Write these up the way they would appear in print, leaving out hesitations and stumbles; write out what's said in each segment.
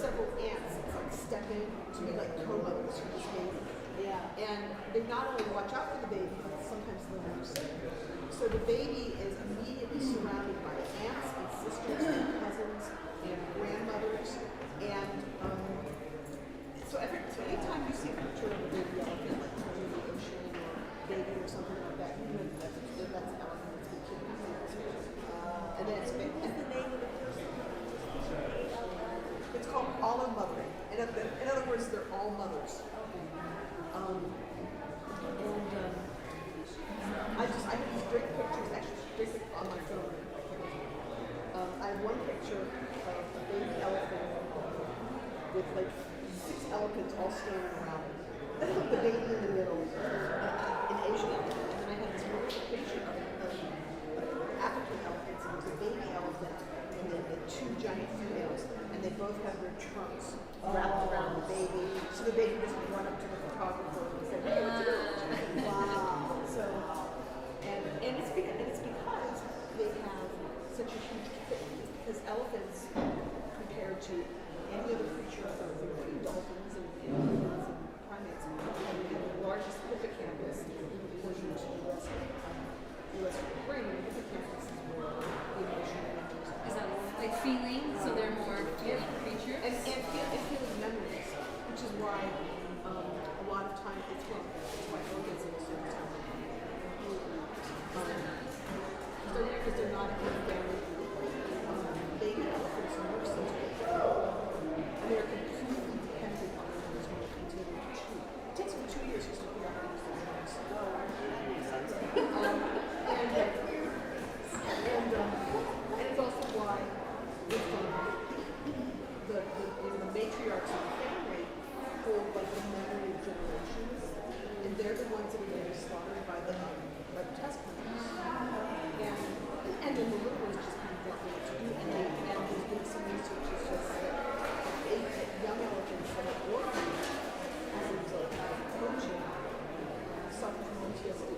several ants like step in to be like co-mothers for this baby. Yeah. And they not only watch out for the baby, but sometimes they'll lose it. So the baby is immediately surrounded by aunts and sisters and cousins and grandmothers. And so anytime you see a picture of a baby elephant, like in the ocean or baby or something like that, you know that's an elephant that's been kidnapped. And then it's been, What's the name of the person? it's called all mothering. In other words, they're all mothers. I have these great pictures, actually, great on my phone. I have one picture of a baby elephant with like 6 elephants all standing around the baby in the middle in Asia. And then I have this wonderful picture of African elephants. And there's a baby elephant and then the 2 giant females, and they both have their trunks wrapped around the baby. So the baby doesn't run up to the photographer and say, hey, what's it? Wow. So, and it's because they have such a huge kit. Because elephants, compared to any other creature, including dolphins and humans and primates, have the largest hippocampus according to U.S. brain. And the hippocampus is where the emotional memories are. Is that like feeling? So they're more feeling creatures? And feeling memories, which is why a lot of times it's why orgasms are so because they're not in the family group. Baby elephants are more sensitive. And they're completely dependent on the others when they continue to chew. It takes them 2 years just to figure out how to use their nose. And it's also why if, the matriarchs of the family hold like the memory of generations, and they're the ones that are going to be slaughtered by the test plants. And then the little ones just kind of don't know what to do. And there's been some research that says that young elephants that are orphaned as a result of poaching suffer from PTSD.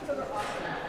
So they're awesome.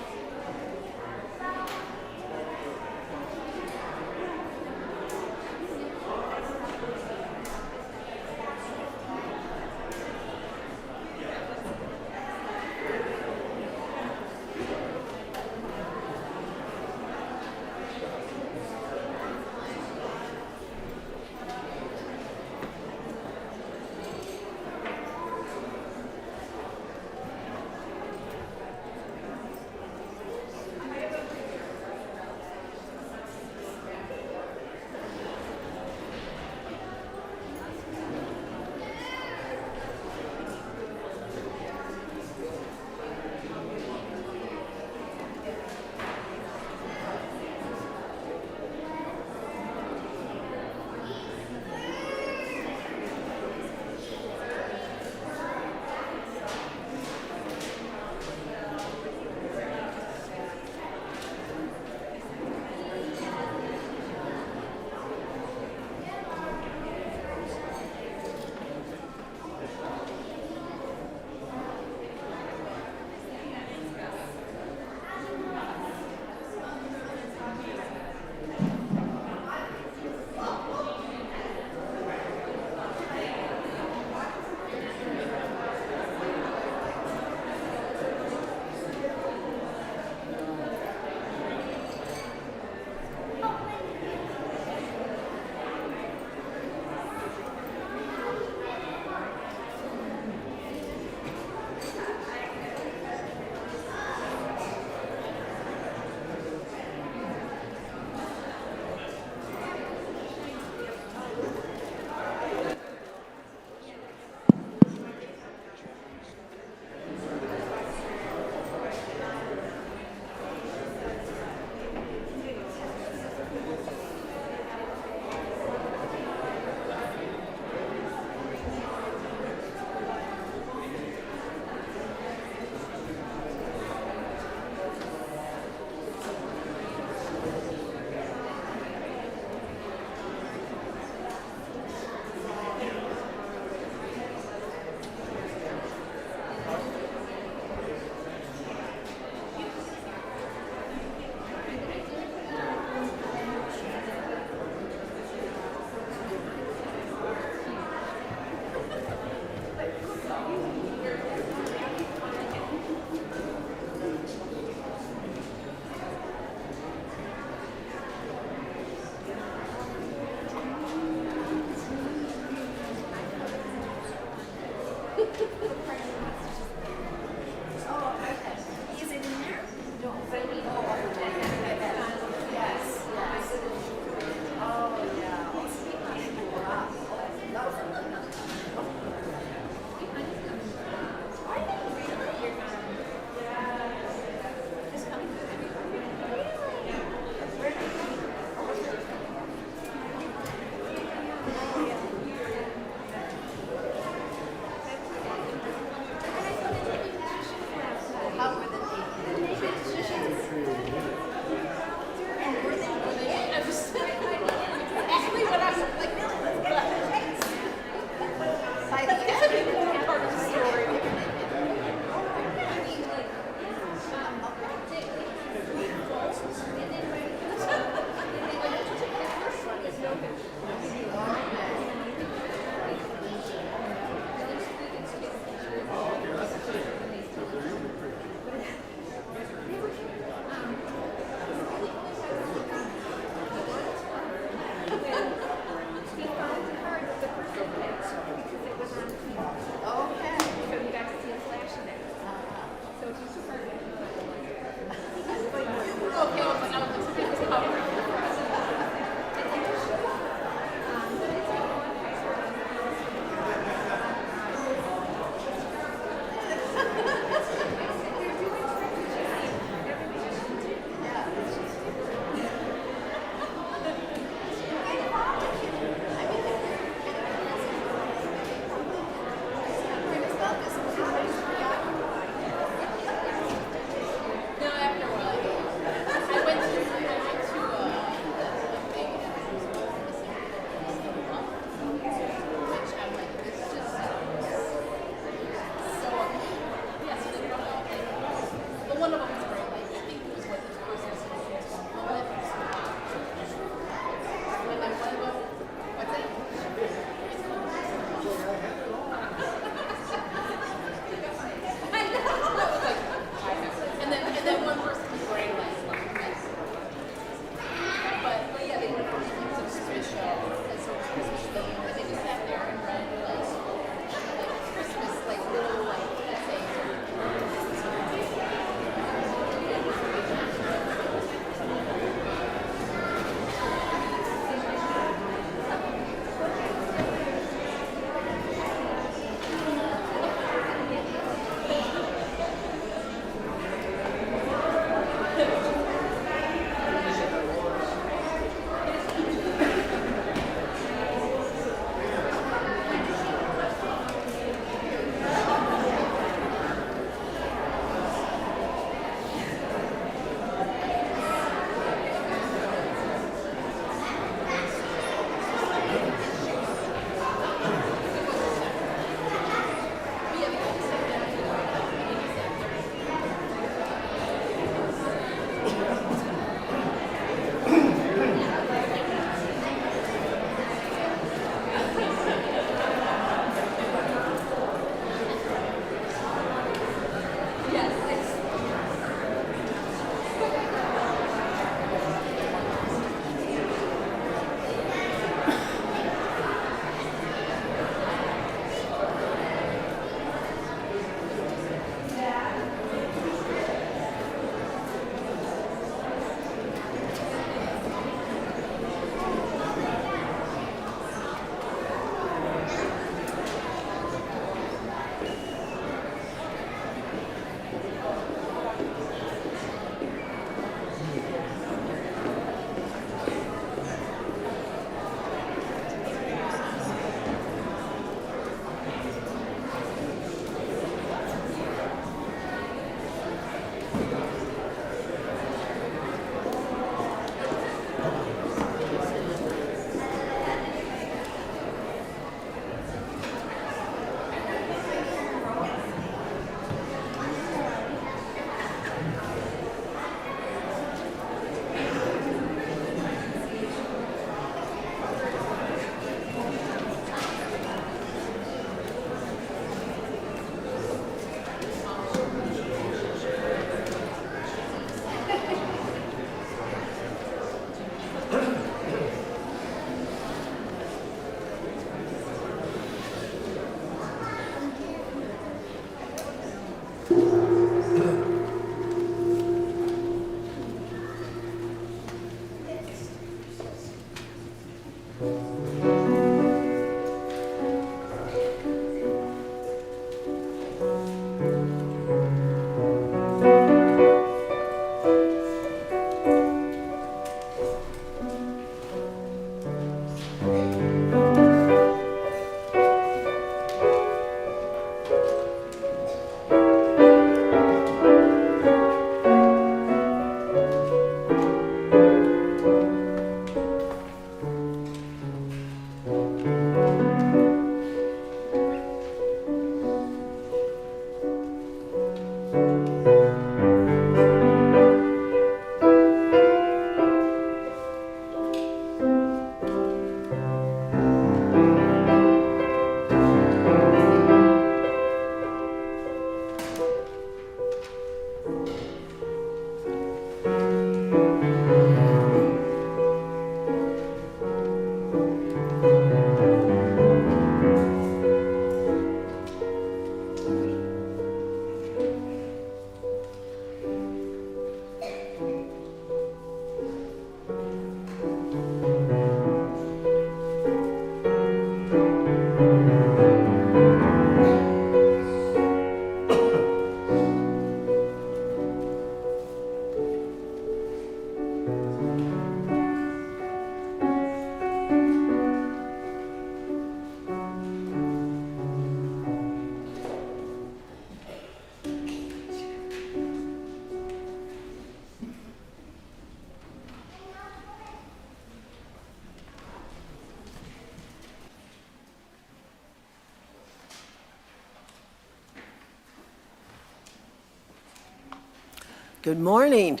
Good morning.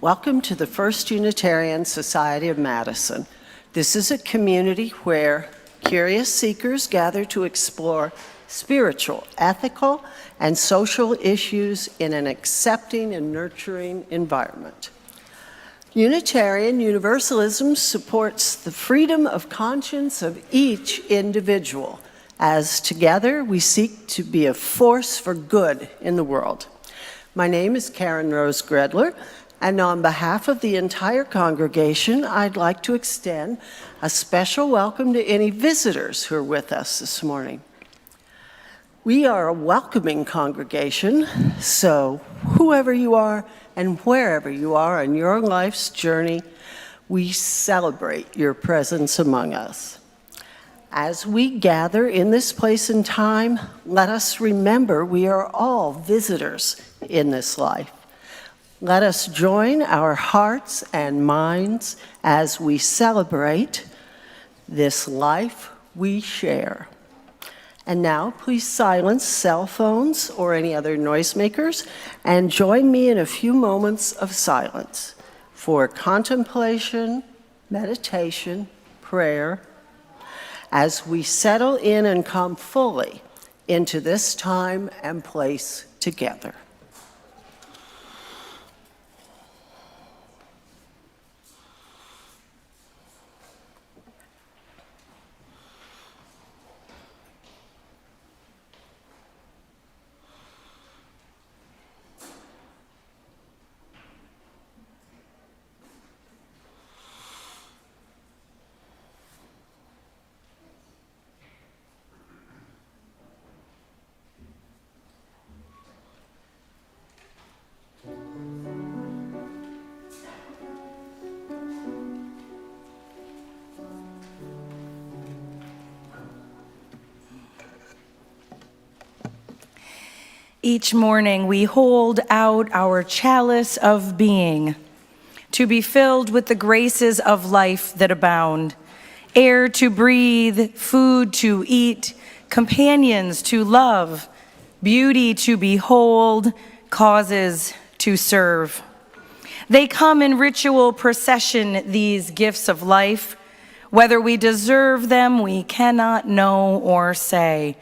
Welcome to the First Unitarian Society of Madison. This is a community where curious seekers gather to explore spiritual, ethical, and social issues in an accepting and nurturing environment. Unitarian Universalism supports the freedom of conscience of each individual, as together we seek to be a force for good in the world. My name is Karen Rose Gredler, and on behalf of the entire congregation, I'd like to extend a special welcome to any visitors who are with us this morning. We are a welcoming congregation, so whoever you are and wherever you are on your life's journey, we celebrate your presence among us. As we gather in this place and time, let us remember we are all visitors in this life. Let us join our hearts and minds as we celebrate this life we share. And now, please silence cell phones or any other noisemakers and join me in a few moments of silence for contemplation, meditation, prayer, as we settle in and come fully into this time and place together. Each morning we hold out our chalice of being to be filled with the graces of life that abound, air to breathe, food to eat, companions to love, beauty to behold, causes to serve. They come in ritual procession, these gifts of life. Whether we deserve them, we cannot know or say,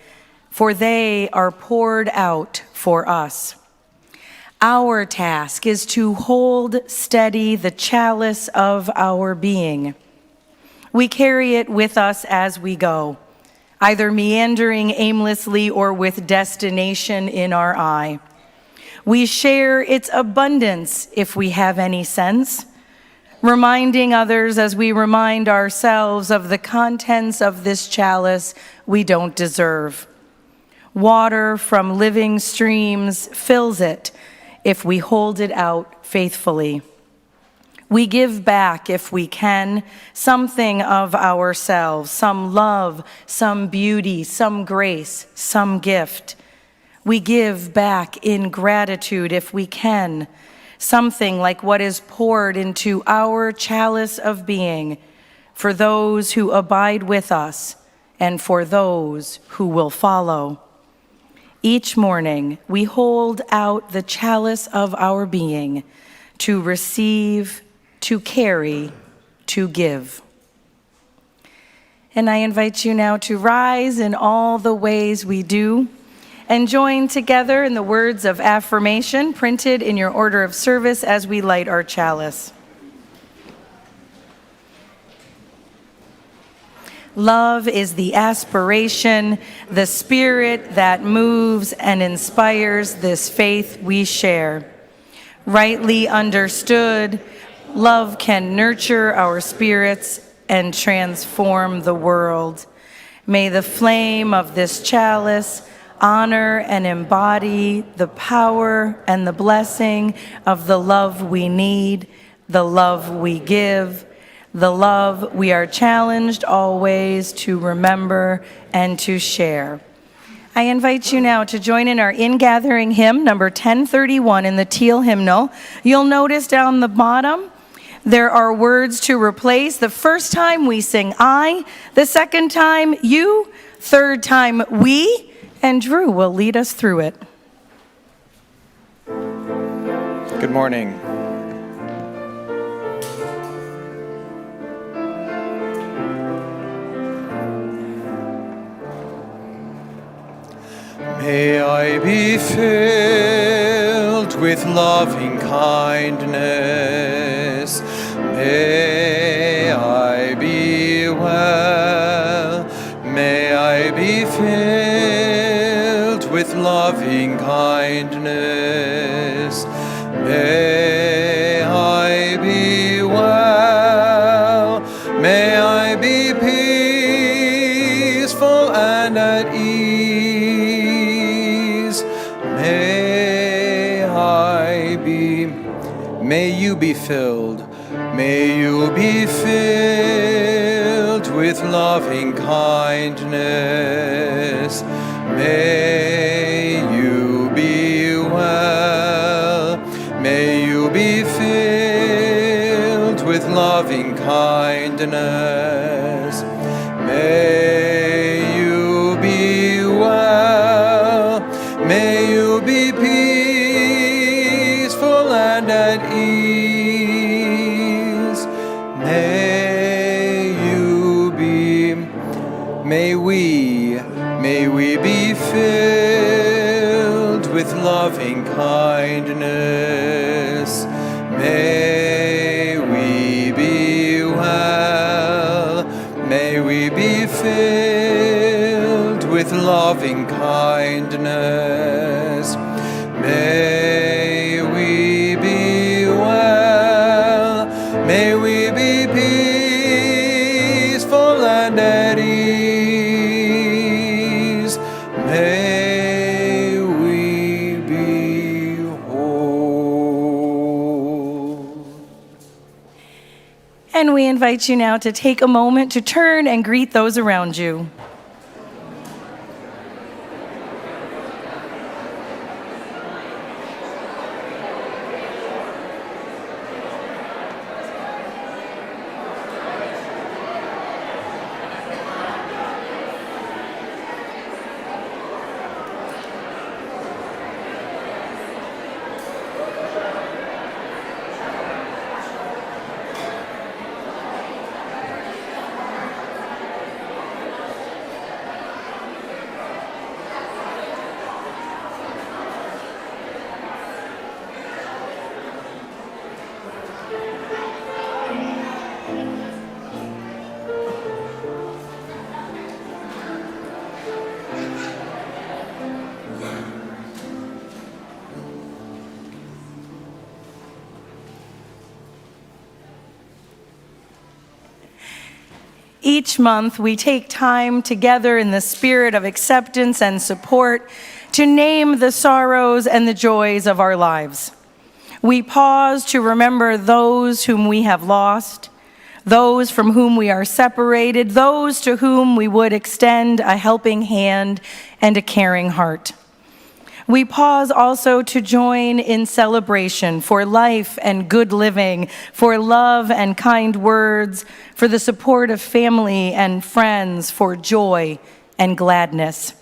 for they are poured out for us. Our task is to hold steady the chalice of our being. We carry it with us as we go, either meandering aimlessly or with destination in our eye. We share its abundance if we have any sense, reminding others as we remind ourselves of the contents of this chalice we don't deserve. Water from living streams fills it if we hold it out faithfully. We give back, if we can, something of ourselves, some love, some beauty, some grace, some gift. We give back in gratitude, if we can, something like what is poured into our chalice of being for those who abide with us and for those who will follow. Each morning, we hold out the chalice of our being to receive, to carry, to give. And I invite you now to rise in all the ways we do and join together in the words of affirmation printed in your order of service as we light our chalice. Love is the aspiration, the spirit that moves and inspires this faith we share. Rightly understood, love can nurture our spirits and transform the world. May the flame of this chalice honor and embody the power and the blessing of the love we need, the love we give, the love we are challenged always to remember and to share. I invite you now to join in our in-gathering hymn, number 1031 in the teal hymnal. You'll notice down the bottom, there are words to replace. The first time we sing I, the second time you, third time we, and Drew will lead us through it. Good morning. May I be filled with loving kindness. May I be well. May I be filled with loving kindness. May I be well. May I be peaceful and at ease. May you be filled. May you be filled with loving kindness. May you be well. May you be filled with loving kindness. May you be well. May you be peaceful and at ease. May we be filled with loving kindness. May we be well. May we be filled with loving kindness. May we be well. May we be peaceful and at ease. May we be whole. And we invite you now to take a moment to turn and greet those around you. Each month, we take time together in the spirit of acceptance and support to name the sorrows and the joys of our lives. We pause to remember those whom we have lost, those from whom we are separated, those to whom we would extend a helping hand and a caring heart. We pause also to join in celebration for life and good living, for love and kind words, for the support of family and friends, for joy and gladness.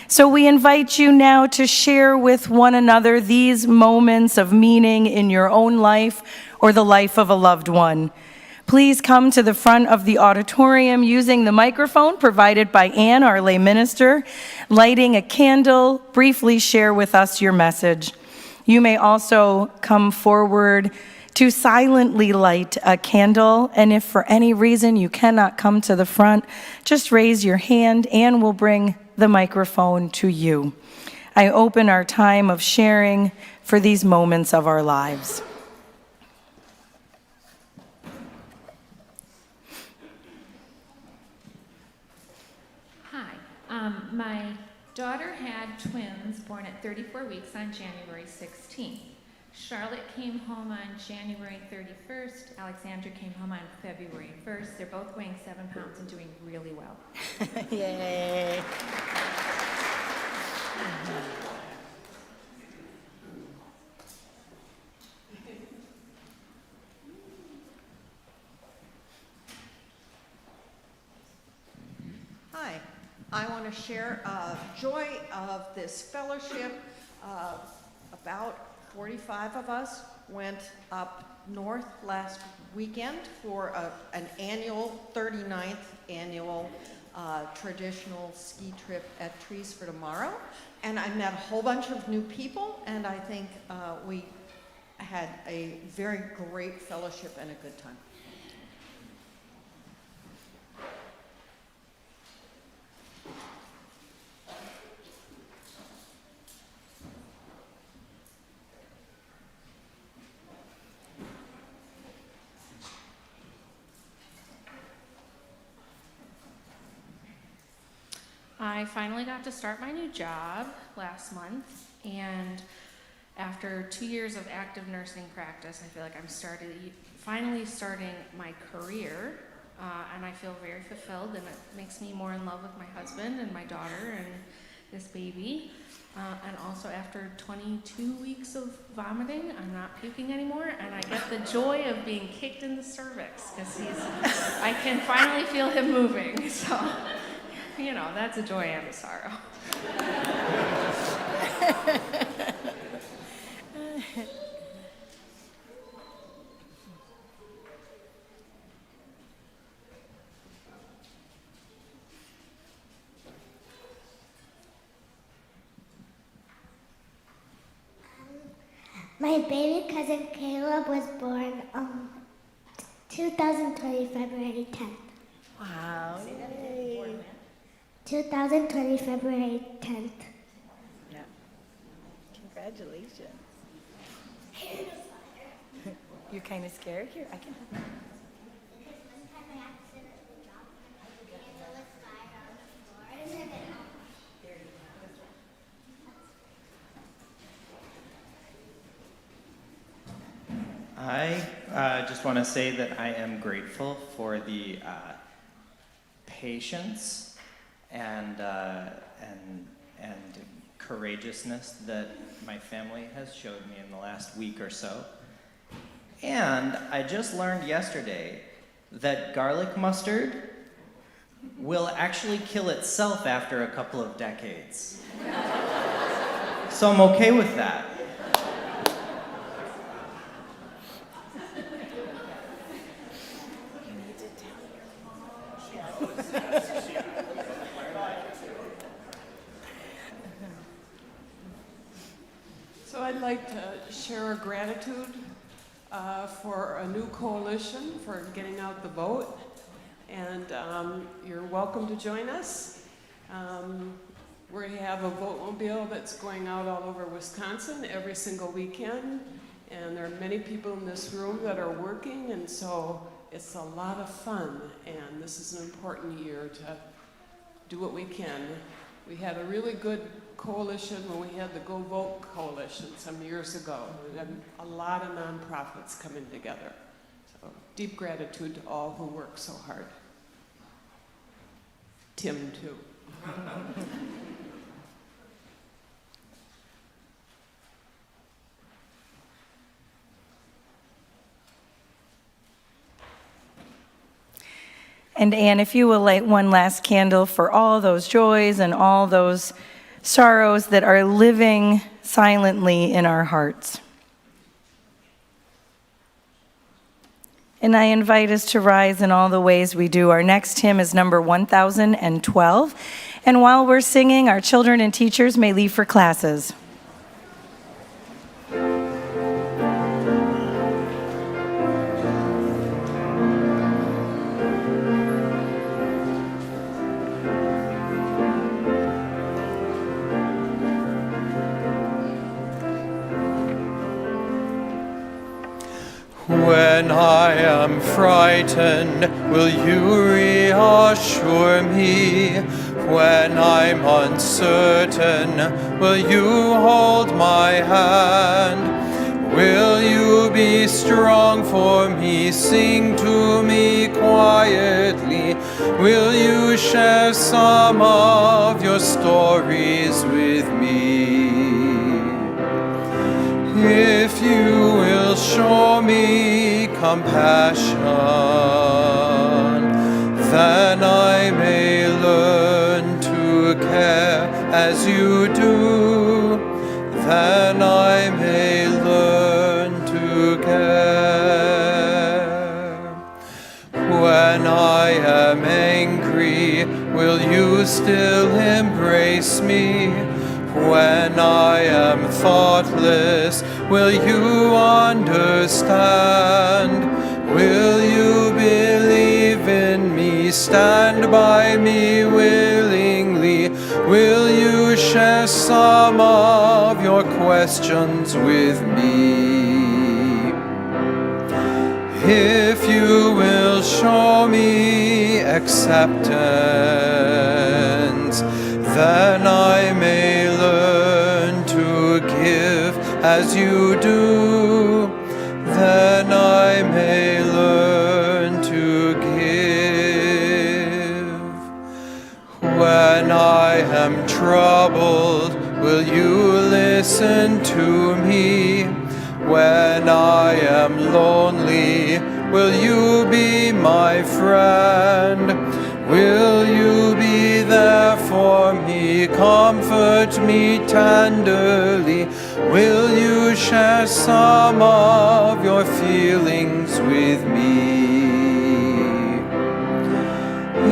So we invite you now to share with one another these moments of meaning in your own life or the life of a loved one. Please come to the front of the auditorium using the microphone provided by Anne, our lay minister. Lighting a candle, briefly share with us your message. You may also come forward to silently light a candle, and if for any reason you cannot come to the front, just raise your hand and we'll bring the microphone to you. I open our time of sharing for these moments of our lives. My daughter had twins born at 34 weeks on January 16th. Charlotte came home on January 31st. Alexandra came home on February 1st. They're both weighing 7 pounds and doing really well. Yay. Hi, I want to share joy of this fellowship about 45 of us went up north last weekend for an annual, 39th annual traditional ski trip at Trees for Tomorrow. And I met a whole bunch of new people, and I think we had a very great fellowship and a good time. I finally got to start my new job last month, and after 2 years of active nursing practice, I feel like I'm finally starting my career, and I feel very fulfilled, and it makes me more in love with my husband and my daughter and this baby. And also after 22 weeks of vomiting, I'm not puking anymore, and I get the joy of being kicked in the cervix because I can finally feel him moving. So, you know, that's a joy and a sorrow. My baby cousin Caleb was born 2020 February 10th. Wow. 2020 February 10th. Yeah. Congratulations. You're kind of scared? Here, I can help you. I just want to say that I am grateful for the patience and courageousness that my family has showed me in the last week or so. And I just learned yesterday that garlic mustard will actually kill itself after a couple of decades. So I'm okay with that. So I'd like to share our gratitude for a new coalition for getting out the vote. And you're welcome to join us. We have a vote-mobile that's going out all over Wisconsin every single weekend. And there are many people in this room that are working, and so it's a lot of fun. And this is an important year to do what we can. We had a really good coalition when we had the Go Vote coalition some years ago. We had a lot of nonprofits coming together. So deep gratitude to all who work so hard. Tim, too. And Anne, if you will light one last candle for all those joys and all those sorrows that are living silently in our hearts. And I invite us to rise in all the ways we do. Our next hymn is number 1012. And while we're singing, our children and teachers may leave for classes. When I am frightened, will you reassure me? When I'm uncertain, will you hold my hand? Will you be strong for me, sing to me quietly? Will you share some of your stories with me? If you will show me compassion, then I may learn to care as you do. Then I may learn still embrace me? When I am thoughtless, will you understand? Will you believe in me? Stand by me willingly. Will you share some of your questions with me? If you will show me acceptance, then I may learn to give as you do. Then I may learn to give. When I am troubled, will you listen to me? When I am lonely, will you be my friend? Will you be there for me, comfort me tenderly? Will you share some of your feelings with me?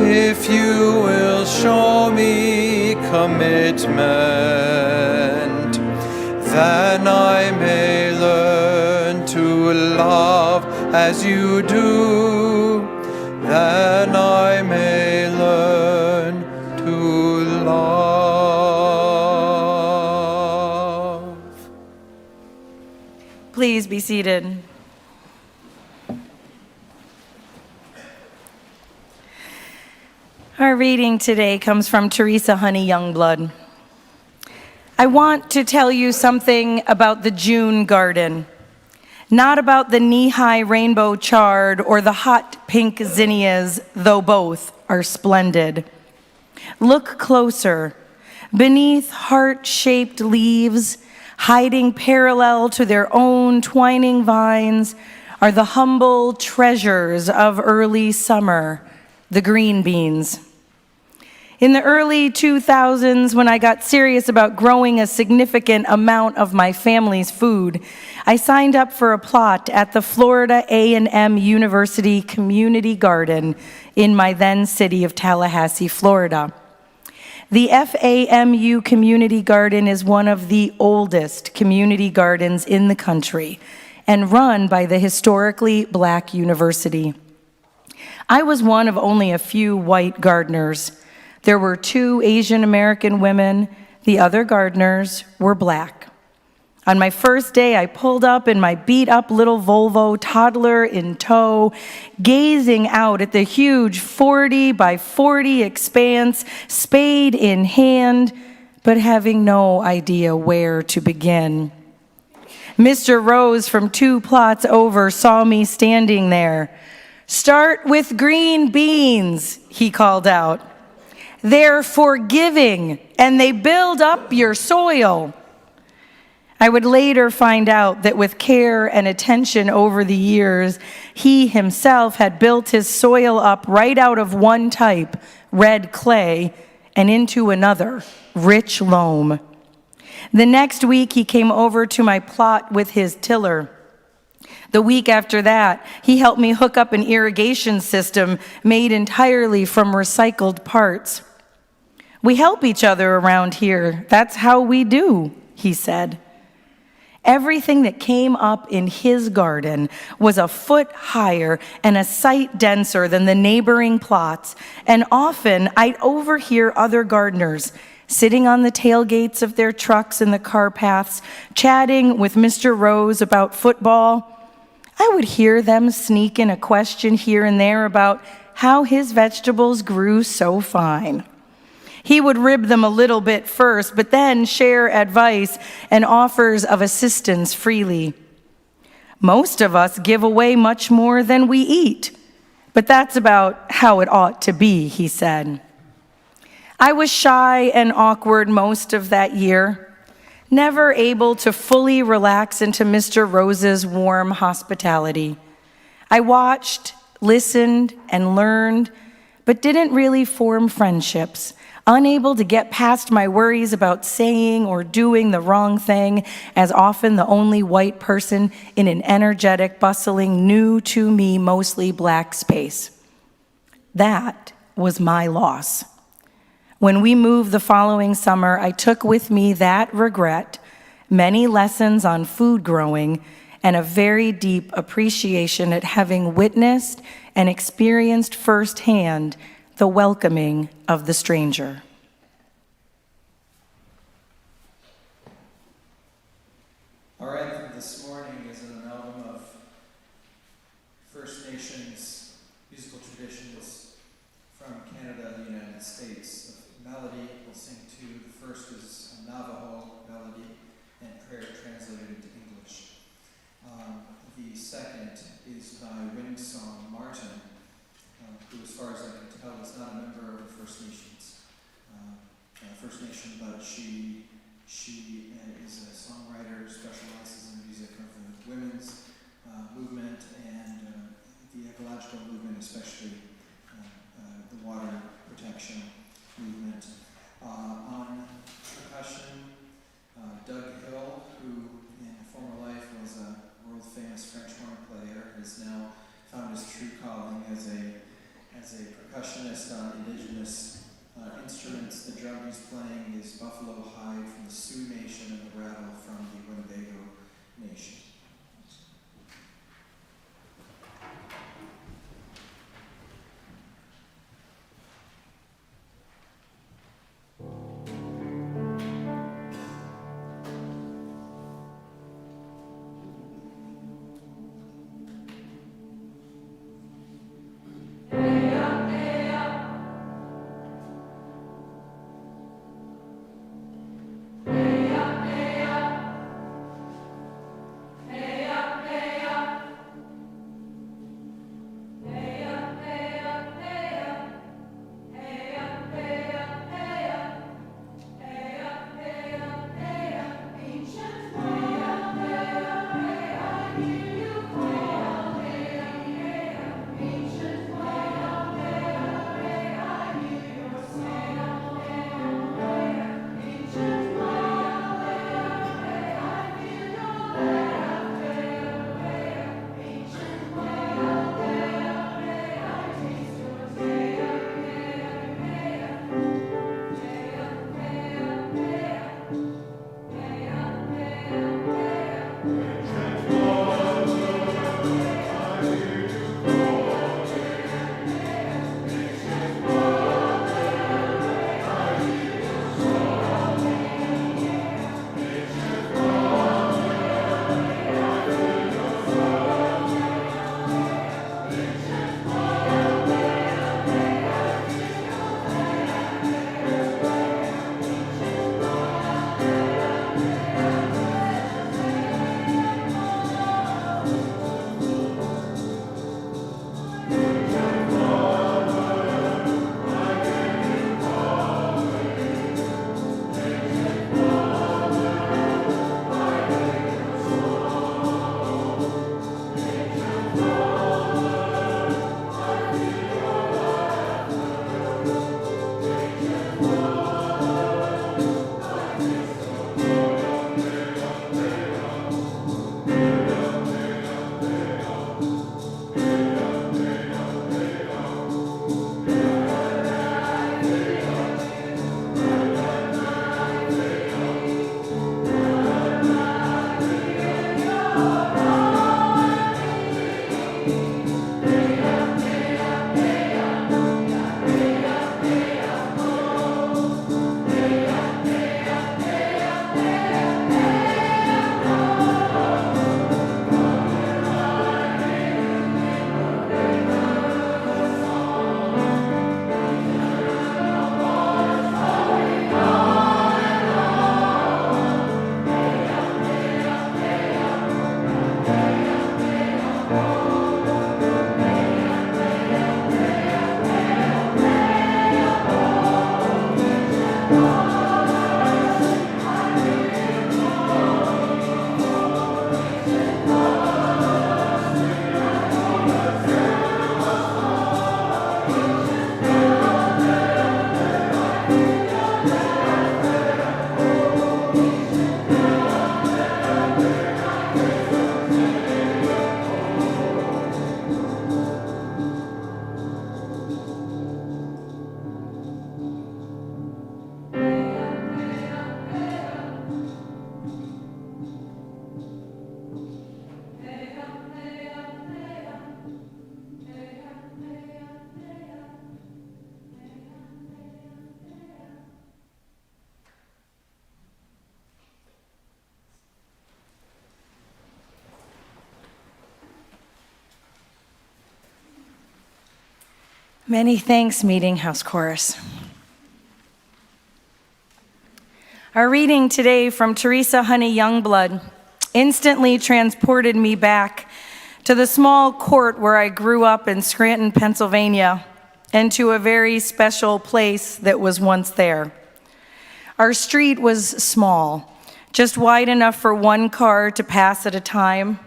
If you will show me commitment, then I may learn to love as you do. Then I may learn to love. Please be seated. Our reading today comes from Teresa Honey Youngblood. I want to tell you something about the June garden. Not about the knee-high rainbow chard or the hot pink zinnias, though both are splendid. Look closer. Beneath heart-shaped leaves, hiding parallel to their own twining vines, are the humble treasures of early summer, the green beans. In the early 2000s, when I got serious about growing a significant amount of my family's food, I signed up for a plot at the Florida A&M University Community Garden in my then city of Tallahassee, Florida. The FAMU Community Garden is one of the oldest community gardens in the country and run by the historically Black university. I was one of only a few white gardeners. There were 2 Asian American women. The other gardeners were Black. On my first day, I pulled up in my beat-up little Volvo, toddler in tow, gazing out at the huge 40 by 40 expanse, spade in hand, but having no idea where to begin. Mr. Rose from 2 plots over saw me standing there. "Start with green beans," he called out. "They're forgiving, and they build up your soil." I would later find out that with care and attention over the years, he himself had built his soil up right out of one type, red clay, and into another, rich loam. The next week, he came over to my plot with his tiller. The week after that, he helped me hook up an irrigation system made entirely from recycled parts. "We help each other around here. That's how we do," he said. Everything that came up in his garden was a foot higher and a sight denser than the neighboring plots, and often I'd overhear other gardeners sitting on the tailgates of their trucks in the car paths, chatting with Mr. Rose about football. I would hear them sneak in a question here and there about how his vegetables grew so fine. He would rib them a little bit first, but then share advice and offers of assistance freely. Most of us give away much more than we eat, but that's about how it ought to be, he said. I was shy and awkward most of that year, never able to fully relax into Mr. Rose's warm hospitality. I watched, listened, and learned, but didn't really form friendships, unable to get past my worries about saying or doing the wrong thing, as often the only white person in an energetic, bustling, new to me, mostly Black space. That was my loss. When we moved the following summer, I took with me that regret, many lessons on food growing, and a very deep appreciation at having witnessed and experienced firsthand the welcoming of the stranger. Our anthem this morning is an amalgam of First Nations musical traditions from Canada and the United States. The melody we'll sing to, the first is a Navajo melody and prayer translated into English. The second is by Windsong Martin, who, as far as I can tell, is not a member of the First Nations, First Nation, but she is a songwriter, specializes in music of the women's movement and the ecological movement, especially the water protection movement. On percussion, Doug Hill, who in a former life was a world-famous French horn player, has now found his true calling as a percussionist on indigenous instruments. The drum he's playing is Buffalo Hide from the Sioux Nation and the rattle from the Winnebago Nation. Many thanks, Meeting House Chorus. Our reading today from Teresa Honey Youngblood instantly transported me back to the small court where I grew up in Scranton, Pennsylvania, and to a very special place that was once there. Our street was small, just wide enough for one car to pass at a time,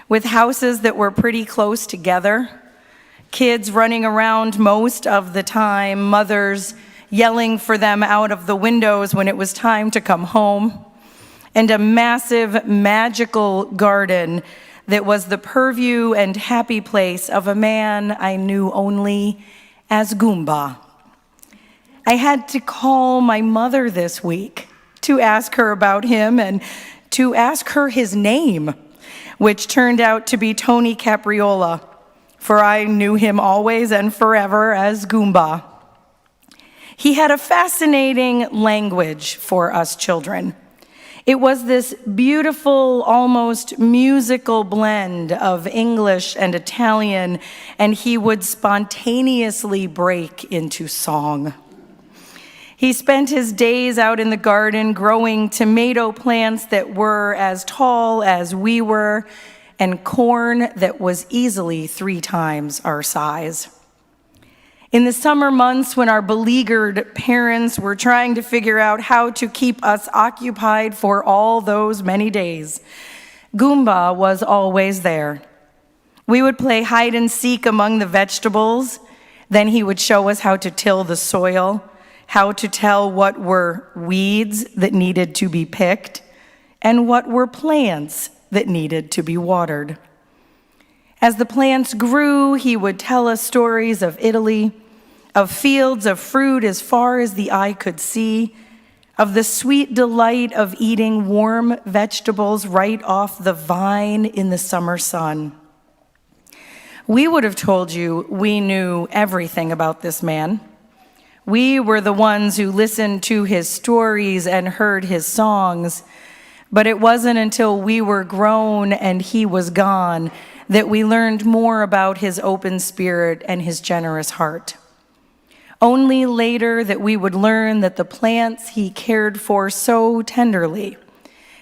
with houses that were pretty close together, kids running around most of the time, mothers yelling for them out of the windows when it was time to come home, and a massive magical garden that was the purview and happy place of a man I knew only as Goomba. I had to call my mother this week to ask her about him and to ask her his name, which turned out to be Tony Capriola, for I knew him always and forever as Goomba. He had a fascinating language for us children. It was this beautiful, almost musical blend of English and Italian, and he would spontaneously break into song. He spent his days out in the garden growing tomato plants that were as tall as we were, and corn that was easily 3 times our size. In the summer months when our beleaguered parents were trying to figure out how to keep us occupied for all those many days, Goomba was always there. We would play hide and seek among the vegetables. Then he would show us how to till the soil, how to tell what were weeds that needed to be picked, and what were plants that needed to be watered. As the plants grew, he would tell us stories of Italy, of fields of fruit as far as the eye could see, of the sweet delight of eating warm vegetables right off the vine in the summer sun. We would have told you we knew everything about this man. We were the ones who listened to his stories and heard his songs, but it wasn't until we were grown and he was gone that we learned more about his open spirit and his generous heart. Only later that we would learn that the plants he cared for so tenderly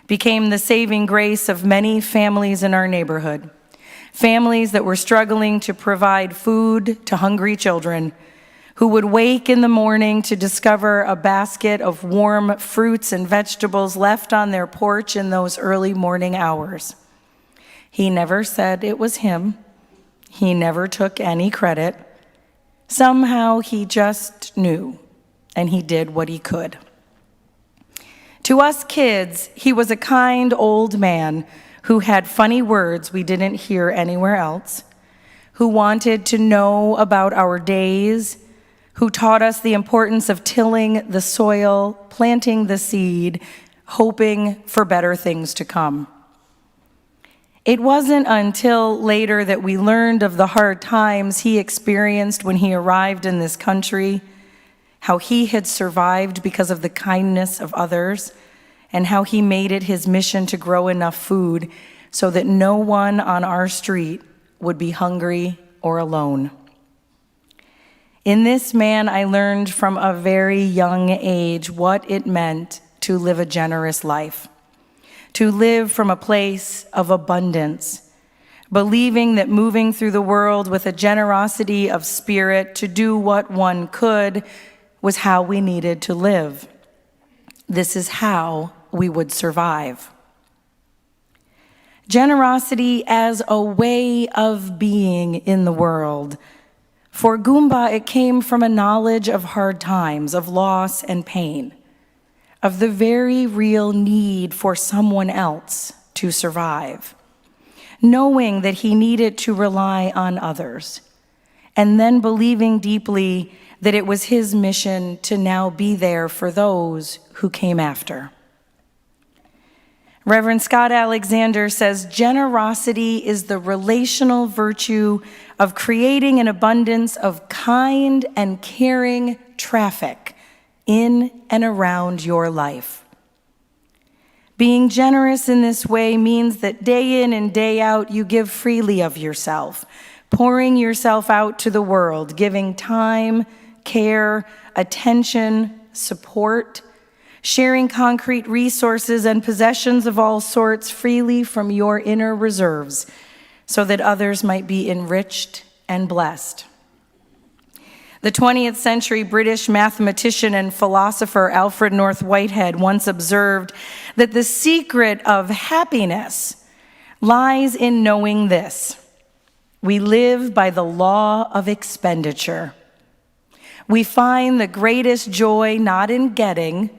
became the saving grace of many families in our neighborhood, families that were struggling to provide food to hungry children, who would wake in the morning to discover a basket of warm fruits and vegetables left on their porch in those early morning hours. He never said it was him. He never took any credit. Somehow he just knew, and he did what he could. To us kids, he was a kind old man who had funny words we didn't hear anywhere else, who wanted to know about our days, who taught us the importance of tilling the soil, planting the seed, hoping for better things to come. It wasn't until later that we learned of the hard times he experienced when he arrived in this country, how he had survived because of the kindness of others, and how he made it his mission to grow enough food so that no one on our street would be hungry or alone. In this man, I learned from a very young age what it meant to live a generous life, to live from a place of abundance, believing that moving through the world with a generosity of spirit to do what one could was how we needed to live. This is how we would survive. Generosity as a way of being in the world. For Goomba, it came from a knowledge of hard times, of loss and pain, of the very real need for someone else to survive, knowing that he needed to rely on others, and then believing deeply that it was his mission to now be there for those who came after. Reverend Scott Alexander says, generosity is the relational virtue of creating an abundance of kind and caring traffic in and around your life. Being generous in this way means that day in and day out, you give freely of yourself, pouring yourself out to the world, giving time, care, attention, support, sharing concrete resources and possessions of all sorts freely from your inner reserves so that others might be enriched and blessed. The 20th century British mathematician and philosopher Alfred North Whitehead once observed that the secret of happiness lies in knowing this: we live by the law of expenditure. We find the greatest joy not in getting,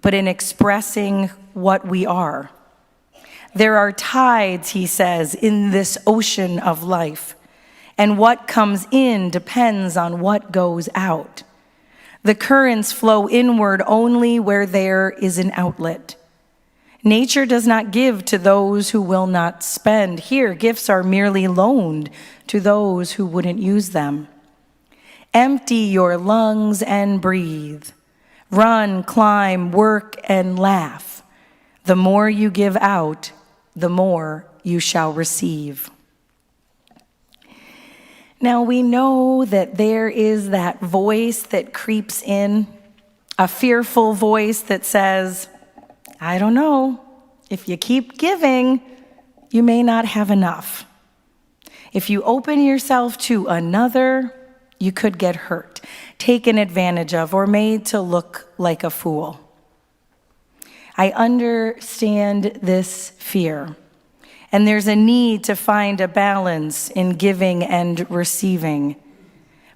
but in expressing what we are. There are tides, he says, in this ocean of life, and what comes in depends on what goes out. The currents flow inward only where there is an outlet. Nature does not give to those who will not spend. Here, gifts are merely loaned to those who wouldn't use them. Empty your lungs and breathe. Run, climb, work, and laugh. The more you give out, the more you shall receive. Now we know that there is that voice that creeps in, a fearful voice that says, I don't know, if you keep giving, you may not have enough. If you open yourself to another, you could get hurt, taken advantage of, or made to look like a fool. I understand this fear. And there's a need to find a balance in giving and receiving.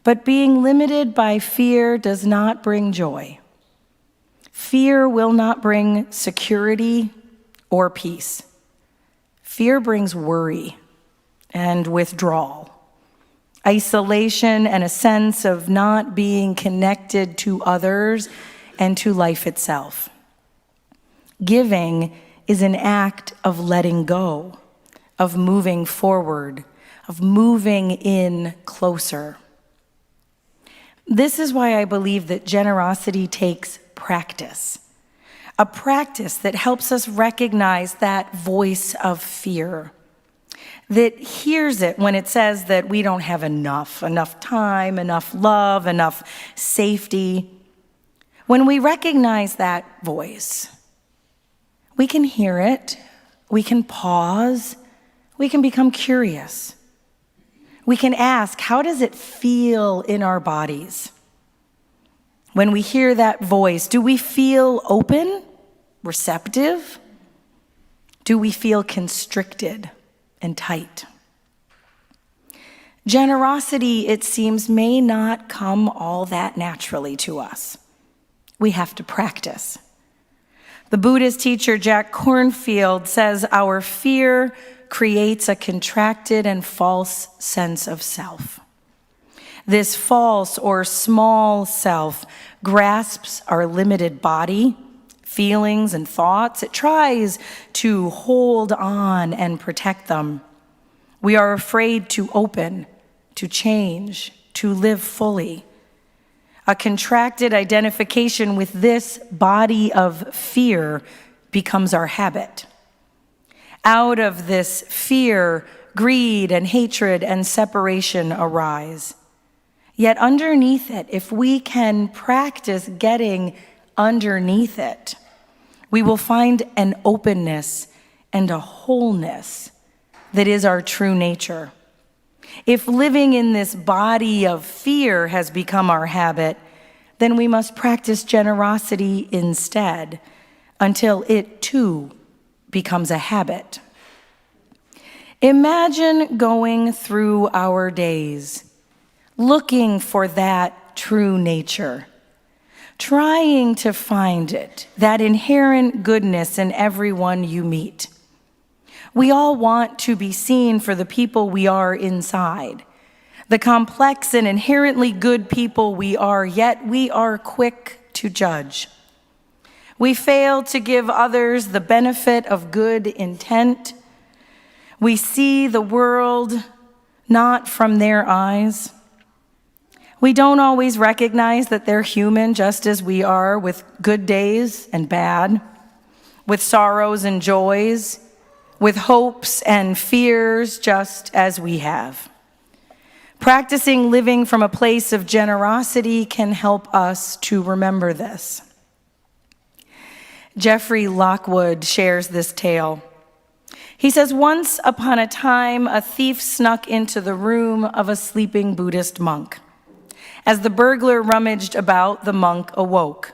But being limited by fear does not bring joy. Fear will not bring security or peace. Fear brings worry and withdrawal, isolation, and a sense of not being connected to others and to life itself. Giving is an act of letting go, of moving forward, of moving in closer. This is why I believe that generosity takes practice, a practice that helps us recognize that voice of fear, that hears it when it says that we don't have enough time, enough love, enough safety. When we recognize that voice, we can hear it, we can pause, we can become curious. We can ask, how does it feel in our bodies? When we hear that voice, do we feel open, receptive? Do we feel constricted and tight? Generosity, it seems, may not come all that naturally to us. We have to practice. The Buddhist teacher Jack Kornfield says our fear creates a contracted and false sense of self. This false or small self grasps our limited body, feelings, and thoughts. It tries to hold on and protect them. We are afraid to open, to change, to live fully. A contracted identification with this body of fear becomes our habit. Out of this fear, greed and hatred and separation arise. Yet underneath it, if we can practice getting underneath it, we will find an openness and a wholeness that is our true nature. If living in this body of fear has become our habit, then we must practice generosity instead until it too becomes a habit. Imagine going through our days, looking for that true nature, trying to find it, that inherent goodness in everyone you meet. We all want to be seen for the people we are inside, the complex and inherently good people we are, yet we are quick to judge. We fail to give others the benefit of good intent. We see the world not from their eyes. We don't always recognize that they're human just as we are, with good days and bad, with sorrows and joys, with hopes and fears just as we have. Practicing living from a place of generosity can help us to remember this. Jeffrey Lockwood shares this tale. He says, once upon a time, a thief snuck into the room of a sleeping Buddhist monk. As the burglar rummaged about, the monk awoke.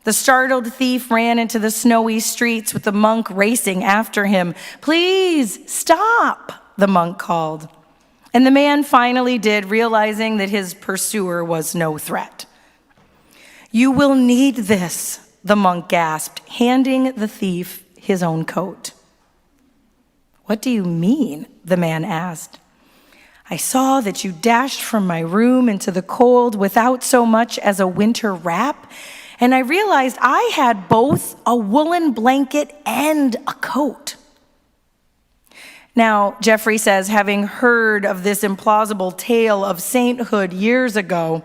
The startled thief ran into the snowy streets with the monk racing after him. "Please, stop," the monk called. And the man finally did, realizing that his pursuer was no threat. "You will need this," the monk gasped, handing the thief his own coat. "What do you mean?" the man asked. "I saw that you dashed from my room into the cold without so much as a winter wrap, and I realized I had both a woolen blanket and a coat." Now, Jeffrey says, having heard of this implausible tale of sainthood years ago,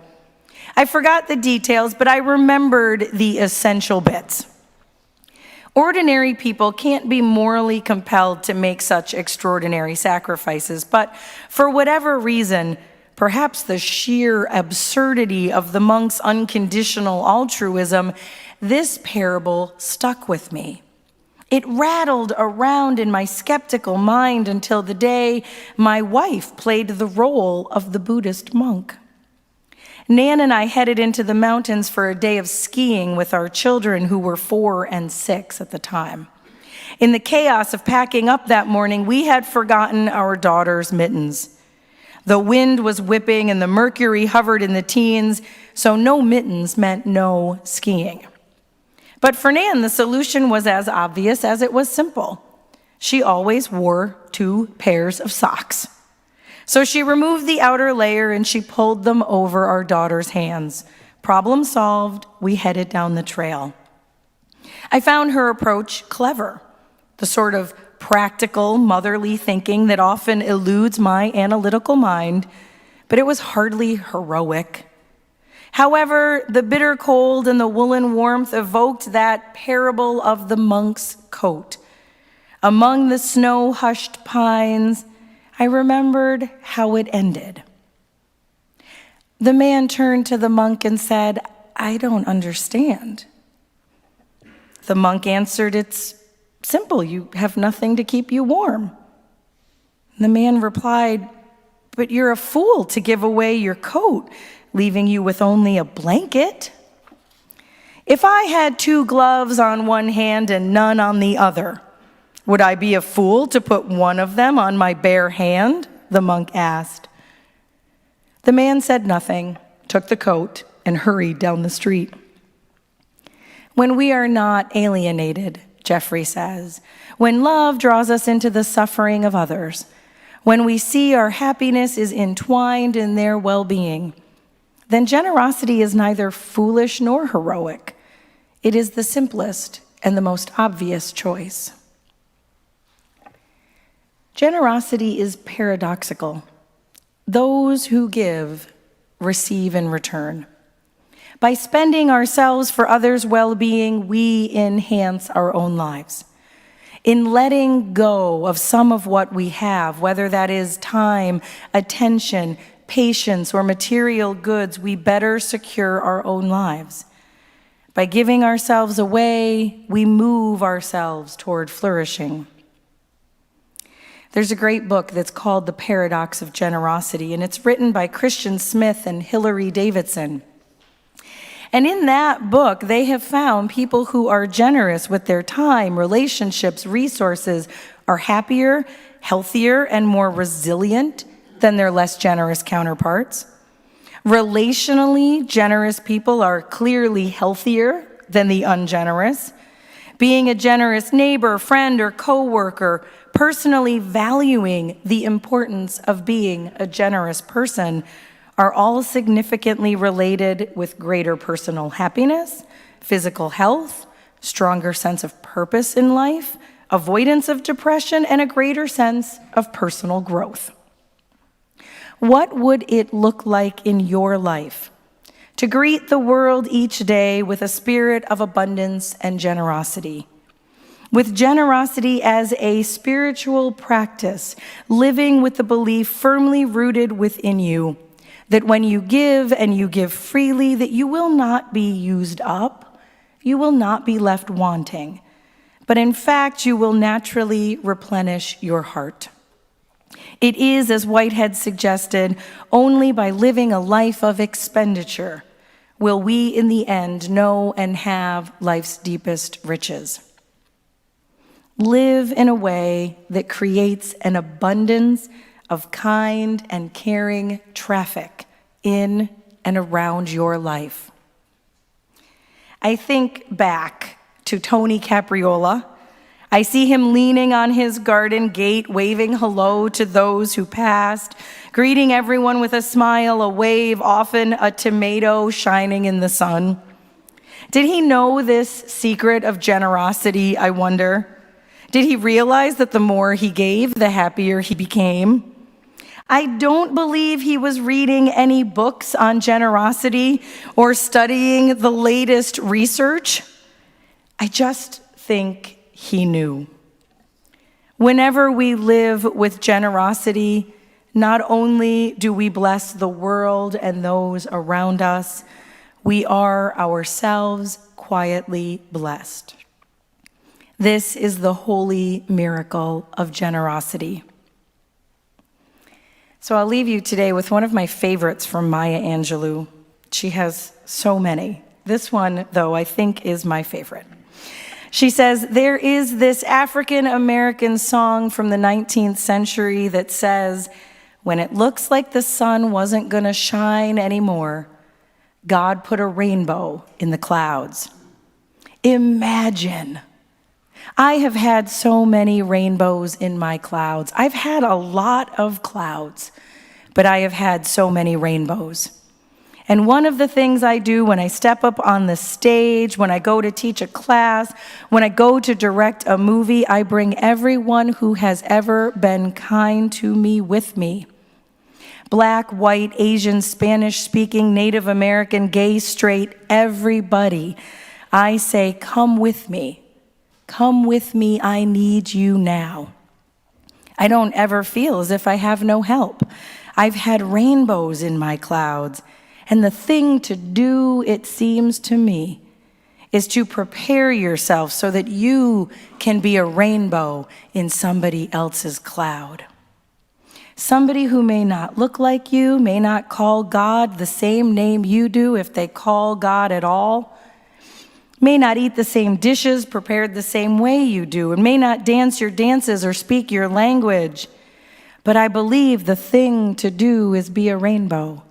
I forgot the details, but I remembered the essential bits. Ordinary people can't be morally compelled to make such extraordinary sacrifices, but for whatever reason, perhaps the sheer absurdity of the monk's unconditional altruism, this parable stuck with me. It rattled around in my skeptical mind until the day my wife played the role of the Buddhist monk. Nan and I headed into the mountains for a day of skiing with our children, who were 4 and 6 at the time. In the chaos of packing up that morning, we had forgotten our daughter's mittens. The wind was whipping and the mercury hovered in the teens, so no mittens meant no skiing. But for Nan, the solution was as obvious as it was simple. She always wore 2 pairs of socks. So she removed the outer layer and she pulled them over our daughter's hands. Problem solved, we headed down the trail. I found her approach clever, the sort of practical, motherly thinking that often eludes my analytical mind, but it was hardly heroic. However, the bitter cold and the woolen warmth evoked that parable of the monk's coat. Among the snow-hushed pines, I remembered how it ended. The man turned to the monk and said, "I don't understand." The monk answered, "It's simple. You have nothing to keep you warm." The man replied, "But you're a fool to give away your coat, leaving you with only a blanket. If I had 2 gloves on one hand and none on the other, would I be a fool to put one of them on my bare hand?" the monk asked. The man said nothing, took the coat, and hurried down the street. When we are not alienated, Jeffrey says, when love draws us into the suffering of others, when we see our happiness is entwined in their well-being, then generosity is neither foolish nor heroic. It is the simplest and the most obvious choice. Generosity is paradoxical. Those who give receive in return. By spending ourselves for others' well-being, we enhance our own lives. In letting go of some of what we have, whether that is time, attention, patience, or material goods, we better secure our own lives. By giving ourselves away, we move ourselves toward flourishing. There's a great book that's called The Paradox of Generosity, and it's written by Christian Smith and Hilary Davidson. And in that book, they have found people who are generous with their time, relationships, resources, are happier, healthier, and more resilient than their less generous counterparts. Relationally, generous people are clearly healthier than the ungenerous. Being a generous neighbor, friend, or coworker, personally valuing the importance of being a generous person are all significantly related with greater personal happiness, physical health, stronger sense of purpose in life, avoidance of depression, and a greater sense of personal growth. What would it look like in your life to greet the world each day with a spirit of abundance and generosity? with generosity as a spiritual practice, living with the belief firmly rooted within you that when you give and you give freely, that you will not be used up, you will not be left wanting, but in fact, you will naturally replenish your heart. It is, as Whitehead suggested, only by living a life of expenditure will we in the end know and have life's deepest riches. Live in a way that creates an abundance of kind and caring traffic in and around your life. I think back to Tony Capriola. I see him leaning on his garden gate, waving hello to those who passed, greeting everyone with a smile, a wave, often a tomato shining in the sun. Did he know this secret of generosity, I wonder? Did he realize that the more he gave, the happier he became? I don't believe he was reading any books on generosity or studying the latest research. I just think he knew. Whenever we live with generosity, not only do we bless the world and those around us, we are ourselves quietly blessed. This is the holy miracle of generosity. So I'll leave you today with one of my favorites from Maya Angelou. She has so many. This one, though, I think is my favorite. She says, there is this African-American song from the 19th century that says, when it looks like the sun wasn't going to shine anymore, God put a rainbow in the clouds. Imagine. I have had so many rainbows in my clouds. I've had a lot of clouds, but I have had so many rainbows. And one of the things I do when I step up on the stage, when I go to teach a class, when I go to direct a movie, I bring everyone who has ever been kind to me with me. Black, white, Asian, Spanish-speaking, Native American, gay, straight, everybody. I say, come with me. Come with me, I need you now. I don't ever feel as if I have no help. I've had rainbows in my clouds. And the thing to do, it seems to me, is to prepare yourself so that you can be a rainbow in somebody else's cloud. Somebody who may not look like you, may not call God the same name you do if they call God at all, may not eat the same dishes prepared the same way you do, and may not dance your dances or speak your language. But I believe the thing to do is be a rainbow.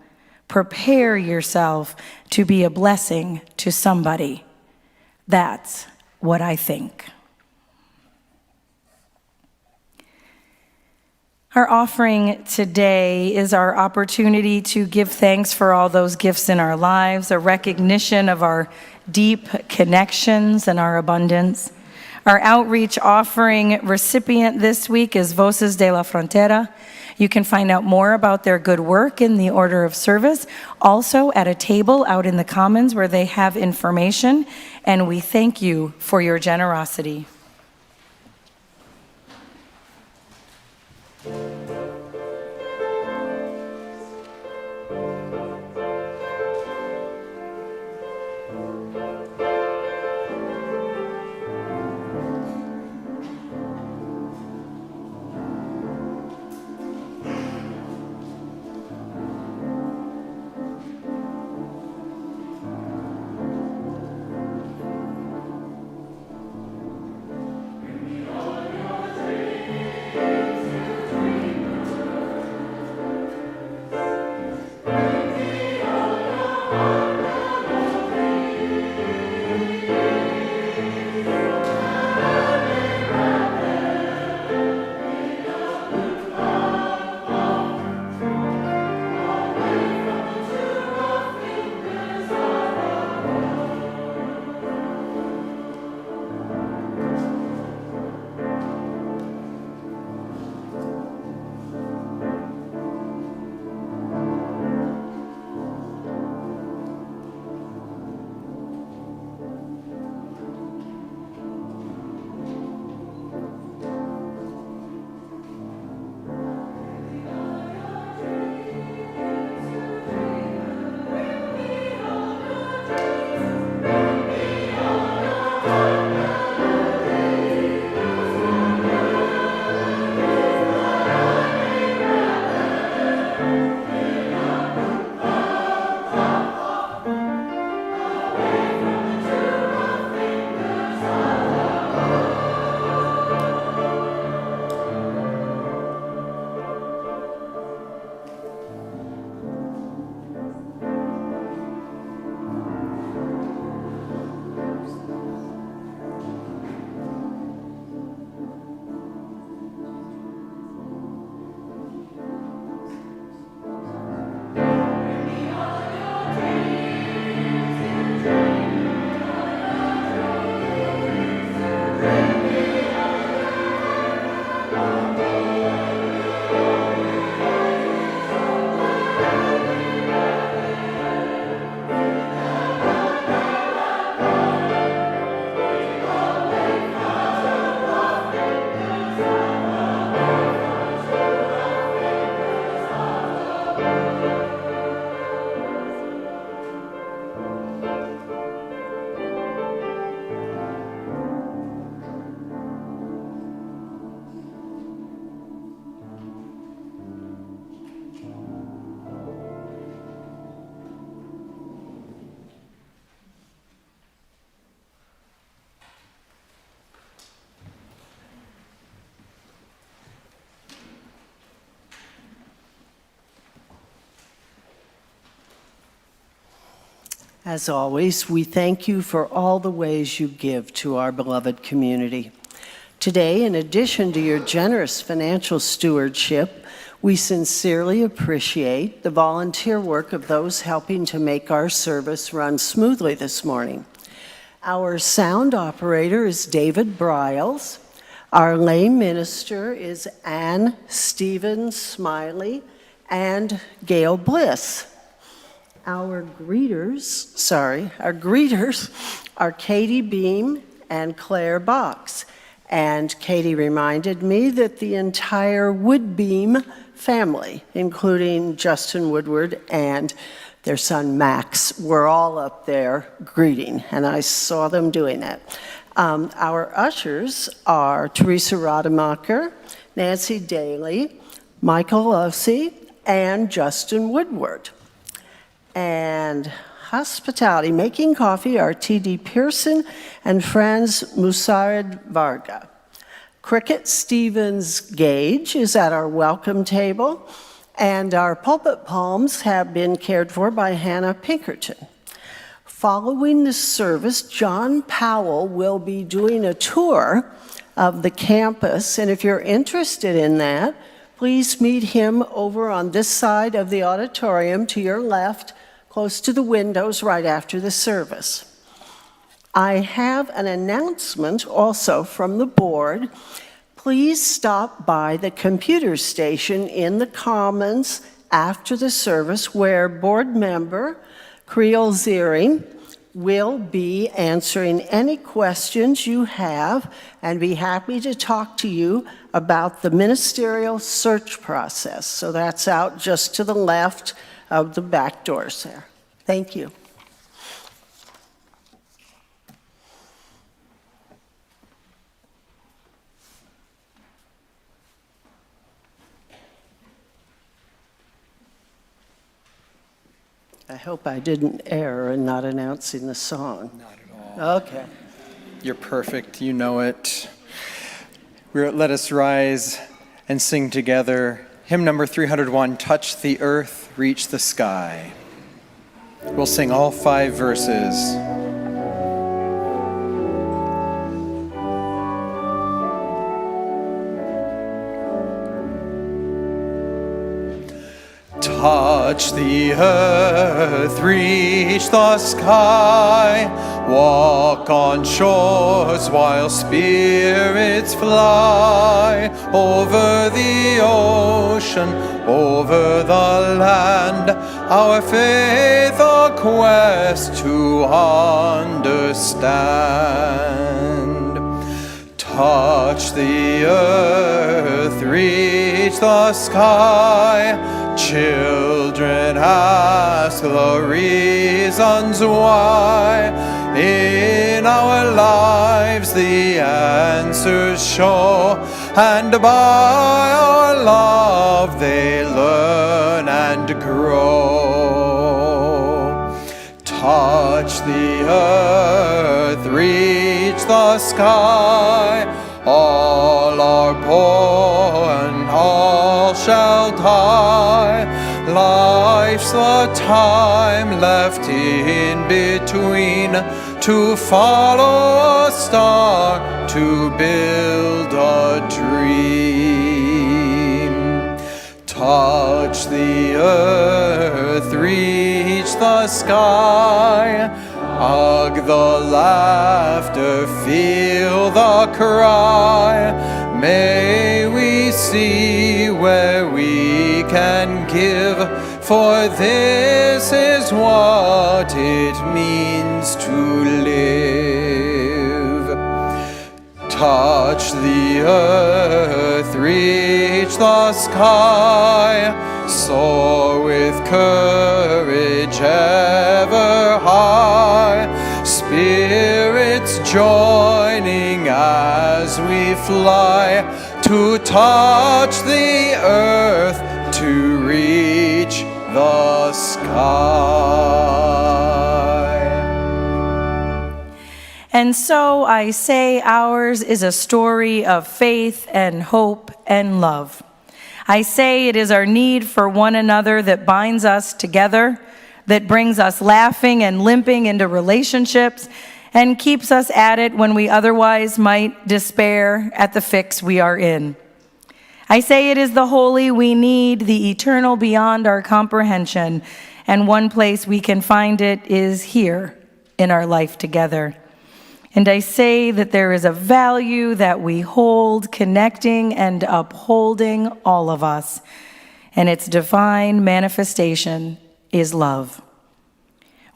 Prepare yourself to be a blessing to somebody. That's what I think. Our offering today is our opportunity to give thanks for all those gifts in our lives, a recognition of our deep connections and our abundance. Our outreach offering recipient this week is Voces de la Frontera. You can find out more about their good work in the order of service, also at a table out in the Commons where they have information, and we thank you for your generosity. As always, we thank you for all the ways you give to our beloved community. Today, in addition to your generous financial stewardship, we sincerely appreciate the volunteer work of those helping to make our service run smoothly this morning. Our sound operator is David Briles. Our lay minister is Ann Stevens Smiley and Gail Bliss. Our greeters are Katie Beam and Claire Box. And Katie reminded me that the entire Woodbeam family, including Justin Woodward and their son Max, were all up there greeting, and I saw them doing that. Our ushers are Teresa Rademacher, Nancy Daly, Michael Ossie, and Justin Woodward. And hospitality, making coffee, are T.D. Pearson and Franz Musarid Varga. Cricket Stevens Gage is at our welcome table, and our pulpit palms have been cared for by Hannah Pinkerton. Following the service, John Powell will be doing a tour of the campus, and if you're interested in that, please meet him over on this side of the auditorium to your left, close to the windows right after the service. I have an announcement also from the board. Please stop by the computer station in the Commons after the service, where board member Creel Ziering will be answering any questions you have and be happy to talk to you about the ministerial search process. So that's out just to the left of the back doors there. Thank you. I hope I didn't err in not announcing the song. Not at all. Okay. You're perfect. You know it. Let us rise and sing together. Hymn number 301, Touch the Earth, Reach the Sky. We'll sing all 5 verses. Touch the earth, reach the sky, walk on shores while spirits fly, over the ocean, over the land, our faith a quest to understand. Touch the earth, reach the sky, children ask the reasons why. In our lives the answers show, and by our love they learn and grow. Touch the earth, reach the sky, all are poor and all shall die. Life's the time left in between, to follow a star, to build a dream. Touch the earth, reach the sky, hug the laughter, feel the cry. May we see where we can give, for this is what it means to live. Touch the earth, reach the sky, soar with courage ever high, spirits joining as we fly, to touch the earth, to reach the sky. And so I say ours is a story of faith and hope and love. I say it is our need for one another that binds us together, that brings us laughing and limping into relationships and keeps us at it when we otherwise might despair at the fix we are in. I say it is the holy we need, the eternal beyond our comprehension, and one place we can find it is here in our life together. And I say that there is a value that we hold, connecting and upholding all of us, and its divine manifestation is love.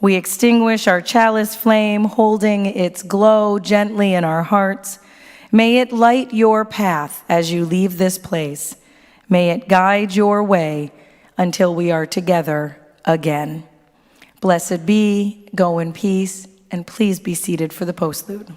We extinguish our chalice flame, holding its glow gently in our hearts. May it light your path as you leave this place. May it guide your way until we are together again. Blessed be, go in peace, and please be seated for the postlude.